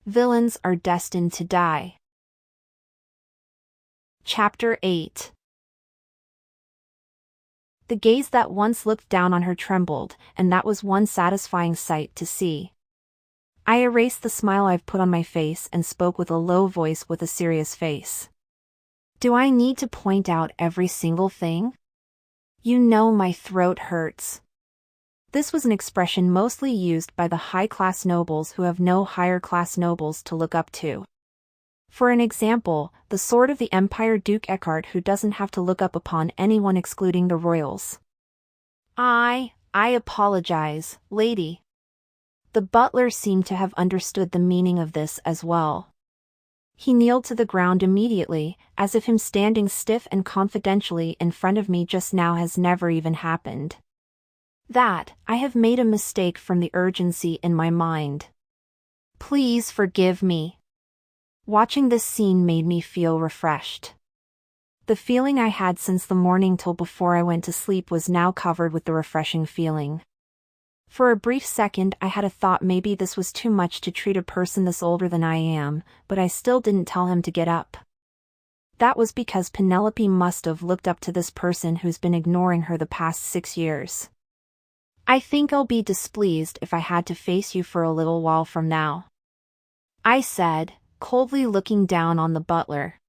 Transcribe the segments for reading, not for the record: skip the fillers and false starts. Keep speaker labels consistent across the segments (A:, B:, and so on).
A: Villains are destined to die. Chapter 8. The gaze that once looked down on her trembled, and that was one satisfying sight to see. I erased the smile I've put on my face and spoke with a low voice with a serious face. Do I need to point out every single thing? You know my throat hurts. This was an expression mostly used by the high-class nobles who have no higher-class nobles to look up to. For an example, the sword of the Empire Duke Eckart, who doesn't have to look up upon anyone excluding the royals. I apologize, lady. The butler seemed to have understood the meaning of this as well. He kneeled to the ground immediately, as if him standing stiff and confidentially in front of me just now has never even happened. That, I have made a mistake from the urgency in my mind. Please forgive me. Watching this scene made me feel refreshed. The feeling I had since the morning till before I went to sleep was now covered with the refreshing feeling. For a brief second I had a thought maybe this was too much to treat a person this older than I am, but I still didn't tell him to get up. That was because Penelope must have looked up to this person who's been ignoring her the past 6 years. I think I'll be displeased if I had to face you for a little while from now, I said, coldly looking down on the butler.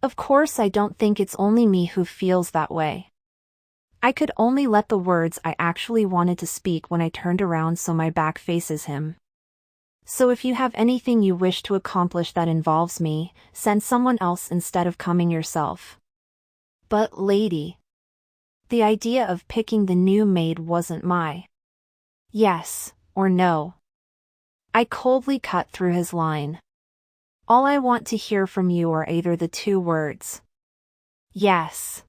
A: Of course I don't think it's only me who feels that way. I could only let the words I actually wanted to speak when I turned around so my back faces him. So if you have anything you wish to accomplish that involves me, send someone else instead of coming yourself. But lady, the idea of picking the new maid wasn't my yes or no. I coldly cut through his line. All I want to hear from you are either the two words yes.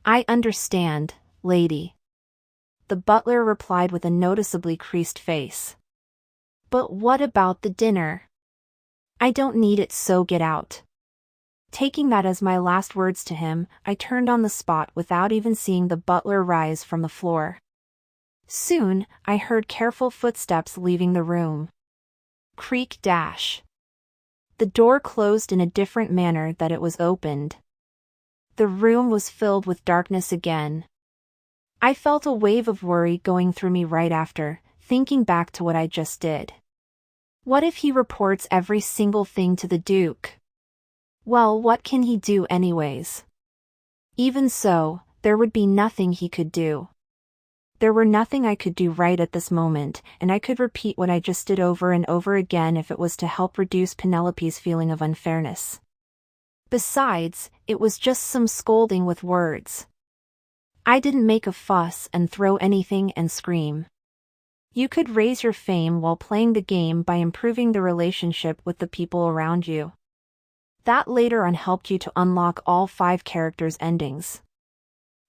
A: I understand, lady. The butler replied with a noticeably creased face. But what about the dinner? I don't need it, so get out. Taking that as my last words to him, I turned on the spot without even seeing the butler rise from the floor. Soon, I heard careful footsteps leaving the room. Creak dash. The door closed in a different manner that it was opened. The room was filled with darkness again. I felt a wave of worry going through me right after, thinking back to what I just did. What if he reports every single thing to the Duke? Well, what can he do anyways? Even so, there would be nothing he could do. There were nothing I could do right at this moment, and I could repeat what I just did over and over again if it was to help reduce Penelope's feeling of unfairness. Besides, it was just some scolding with words. I didn't make a fuss and throw anything and scream. You could raise your fame while playing the game by improving the relationship with the people around you. That later on helped you to unlock all 5 characters' endings.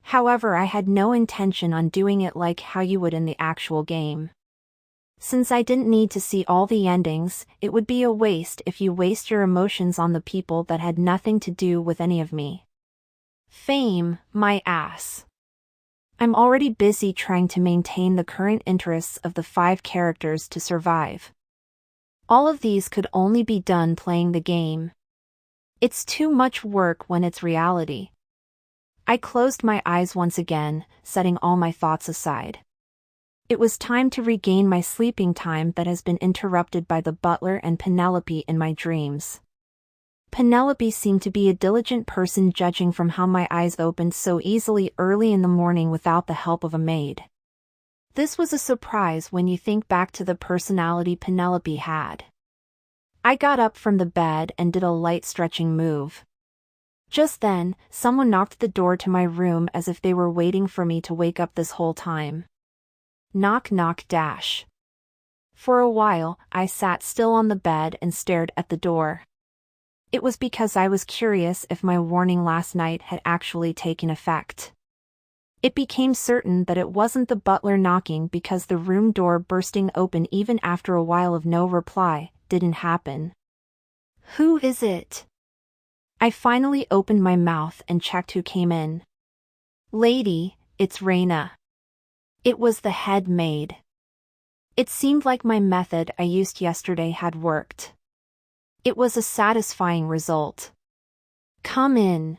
A: However, I had no intention on doing it like how you would in the actual game. Since I didn't need to see all the endings, it would be a waste if you waste your emotions on the people that had nothing to do with any of me. Fame, my ass. I'm already busy trying to maintain the current interests of the 5 characters to survive. All of these could only be done playing the game. It's too much work when it's reality. I closed my eyes once again, setting all my thoughts aside. It was time to regain my sleeping time that has been interrupted by the butler and Penelope in my dreams. Penelope seemed to be a diligent person, judging from how my eyes opened so easily early in the morning without the help of a maid. This was a surprise when you think back to the personality Penelope had. I got up from the bed and did a light stretching move. Just then, someone knocked at the door to my room as if they were waiting for me to wake up this whole time. Knock knock dash. For a while, I sat still on the bed and stared at the door. It was because I was curious if my warning last night had actually taken effect. It became certain that it wasn't the butler knocking because the room door bursting open even after a while of no reply didn't happen. Who is it? I finally opened my mouth and checked who came in. Lady, it's Raina. It was the head maid. It seemed like my method I used yesterday had worked. It was a satisfying result. Come in.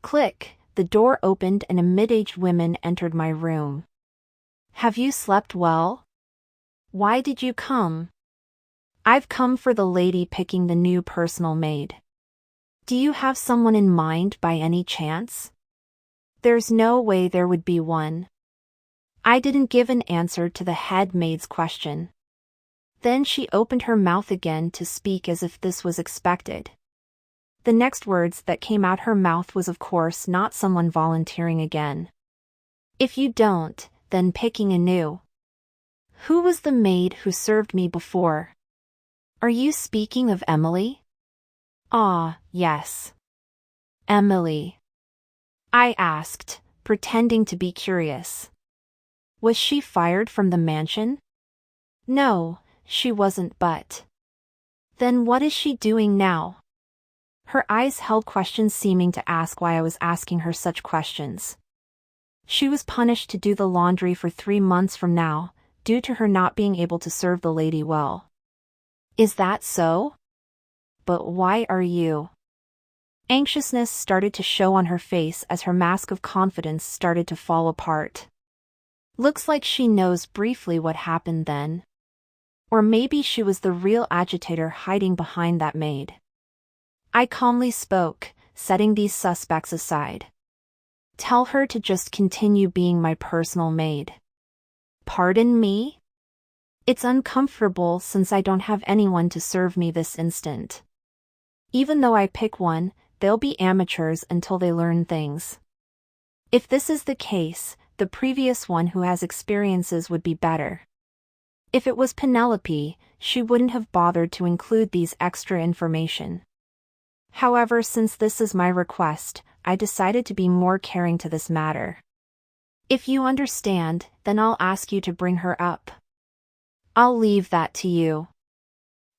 A: Click, the door opened and a mid-aged woman entered my room. Have you slept well? Why did you come? I've come for the lady picking the new personal maid. Do you have someone in mind by any chance? There's no way there would be one. I didn't give an answer to the head maid's question. Then she opened her mouth again to speak as if this was expected. The next words that came out her mouth was of course not someone volunteering again. If you don't, then picking anew. Who was the maid who served me before? Are you speaking of Emily? Ah, yes. Emily. I asked, pretending to be curious. Was she fired from the mansion? No, she wasn't, but... Then what is she doing now? Her eyes held questions, seeming to ask why I was asking her such questions. She was punished to do the laundry for 3 months from now, due to her not being able to serve the lady well. Is that so? But why are you? Anxiousness started to show on her face as her mask of confidence started to fall apart. Looks like she knows briefly what happened then. Or maybe she was the real agitator hiding behind that maid. I calmly spoke, setting these suspects aside. Tell her to just continue being my personal maid. Pardon me? It's uncomfortable since I don't have anyone to serve me this instant. Even though I pick one, they'll be amateurs until they learn things. If this is the case, the previous one who has experiences would be better. If it was Penelope, she wouldn't have bothered to include these extra information. However, since this is my request, I decided to be more caring to this matter. If you understand, then I'll ask you to bring her up. I'll leave that to you.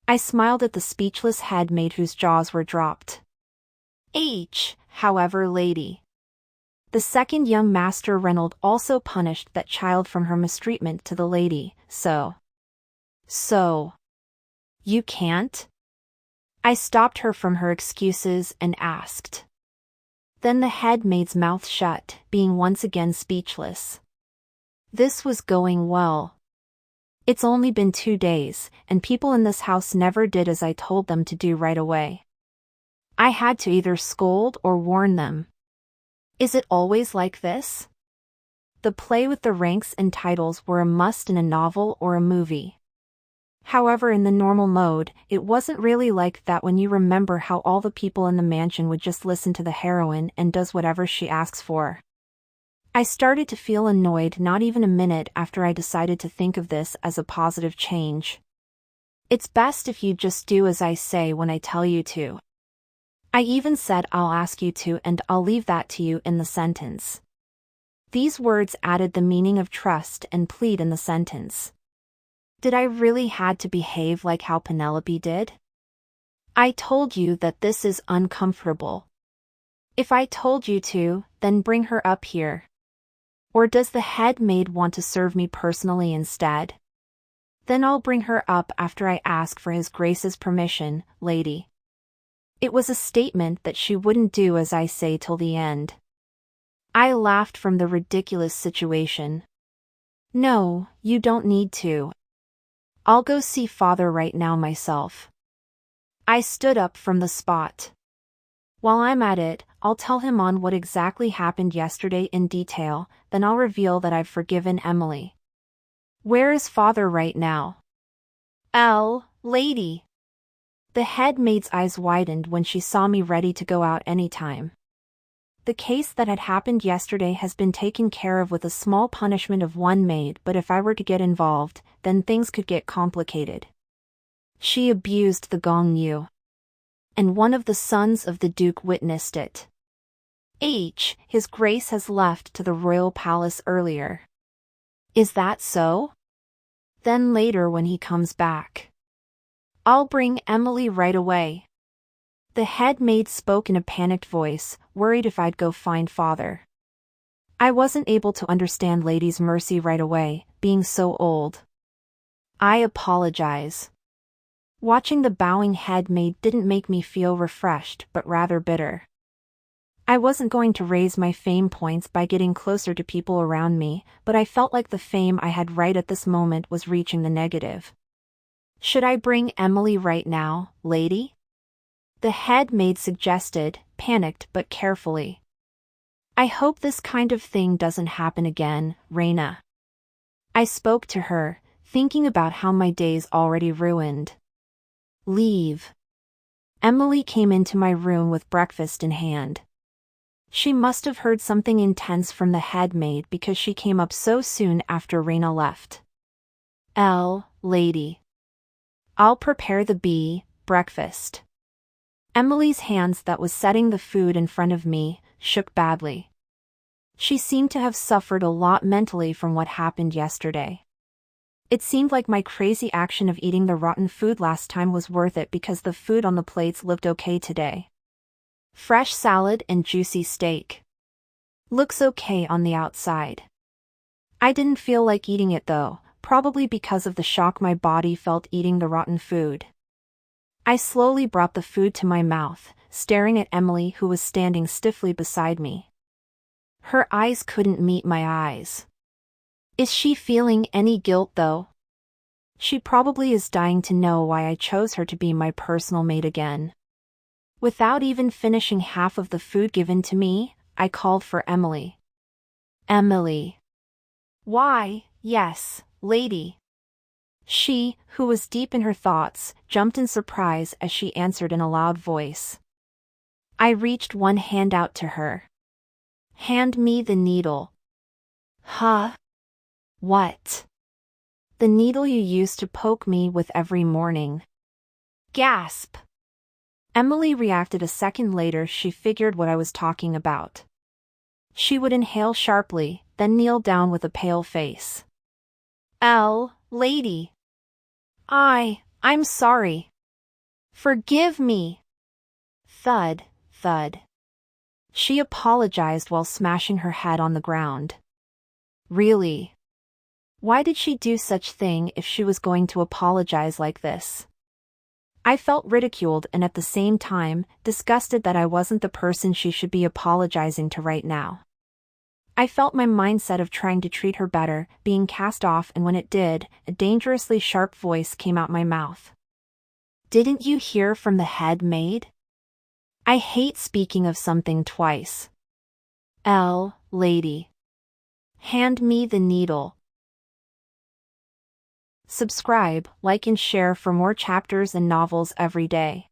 A: I smiled at the speechless head maid whose jaws were dropped. However, lady. The second young master Reynolds also punished that child from her mistreatment to the lady, so. You can't? I stopped her from her excuses and asked. Then the head maid's mouth shut, being once again speechless. This was going well. It's only been 2 days, and people in this house never did as I told them to do right away. I had to either scold or warn them. Is it always like this? The play with the ranks and titles were a must in a novel or a movie. However, in the normal mode, it wasn't really like that when you remember how all the people in the mansion would just listen to the heroine and does whatever she asks for. I started to feel annoyed not even a minute after I decided to think of this as a positive change. It's best if you just do as I say when I tell you to. I even said I'll ask you to, and I'll leave that to you in the sentence. These words added the meaning of trust and plead in the sentence. Did I really had to behave like how Penelope did? I told you that this is uncomfortable. If I told you to, then bring her up here. Or does the head maid want to serve me personally instead? Then I'll bring her up after I ask for His Grace's permission, lady. It was a statement that she wouldn't do as I say till the end. I laughed from the ridiculous situation. No, you don't need to. I'll go see Father right now myself. I stood up from the spot. While I'm at it, I'll tell him on what exactly happened yesterday in detail, then I'll reveal that I've forgiven Emily. Where is Father right now? Lady. The head maid's eyes widened when she saw me ready to go out anytime. The case that had happened yesterday has been taken care of with a small punishment of 1 maid, but if I were to get involved, then things could get complicated. She abused the gong yu. And one of the sons of the Duke witnessed it. His Grace has left to the royal palace earlier. Is that so? Then later when he comes back. I'll bring Emily right away. The head maid spoke in a panicked voice, worried if I'd go find Father. I wasn't able to understand Lady's mercy right away, being so old. I apologize. Watching the bowing head maid didn't make me feel refreshed but rather bitter. I wasn't going to raise my fame points by getting closer to people around me, but I felt like the fame I had right at this moment was reaching the negative. Should I bring Emily right now, lady? The head maid suggested, panicked but carefully. I hope this kind of thing doesn't happen again, Reina. I spoke to her, thinking about how my day's already ruined. Leave. Emily came into my room with breakfast in hand. She must have heard something intense from the head maid because she came up so soon after Reina left. Lady. I'll prepare the breakfast. Emily's hands that was setting the food in front of me shook badly. She seemed to have suffered a lot mentally from what happened yesterday. It seemed like my crazy action of eating the rotten food last time was worth it because the food on the plates looked okay today. Fresh salad and juicy steak. Looks okay on the outside. I didn't feel like eating it though, probably because of the shock my body felt eating the rotten food. I slowly brought the food to my mouth, staring at Emily who was standing stiffly beside me. Her eyes couldn't meet my eyes. Is she feeling any guilt though? She probably is dying to know why I chose her to be my personal maid again. Without even finishing half of the food given to me, I called for Emily. Emily. Why, yes, lady. She, who was deep in her thoughts, jumped in surprise as she answered in a loud voice. I reached one hand out to her. Hand me the needle. Huh? What? The needle you used to poke me with every morning. Gasp! Emily reacted a second later. She figured what I was talking about. She would inhale sharply, then kneel down with a pale face. Lady. I'm sorry. Forgive me. Thud, thud. She apologized while smashing her head on the ground. Really? Why did she do such thing if she was going to apologize like this? I felt ridiculed and at the same time, disgusted that I wasn't the person she should be apologizing to right now. I felt my mindset of trying to treat her better being cast off, and when it did, a dangerously sharp voice came out my mouth. Didn't you hear from the head maid? I hate speaking of something twice. Lady. Hand me the needle. Subscribe, like and share for more chapters and novels every day.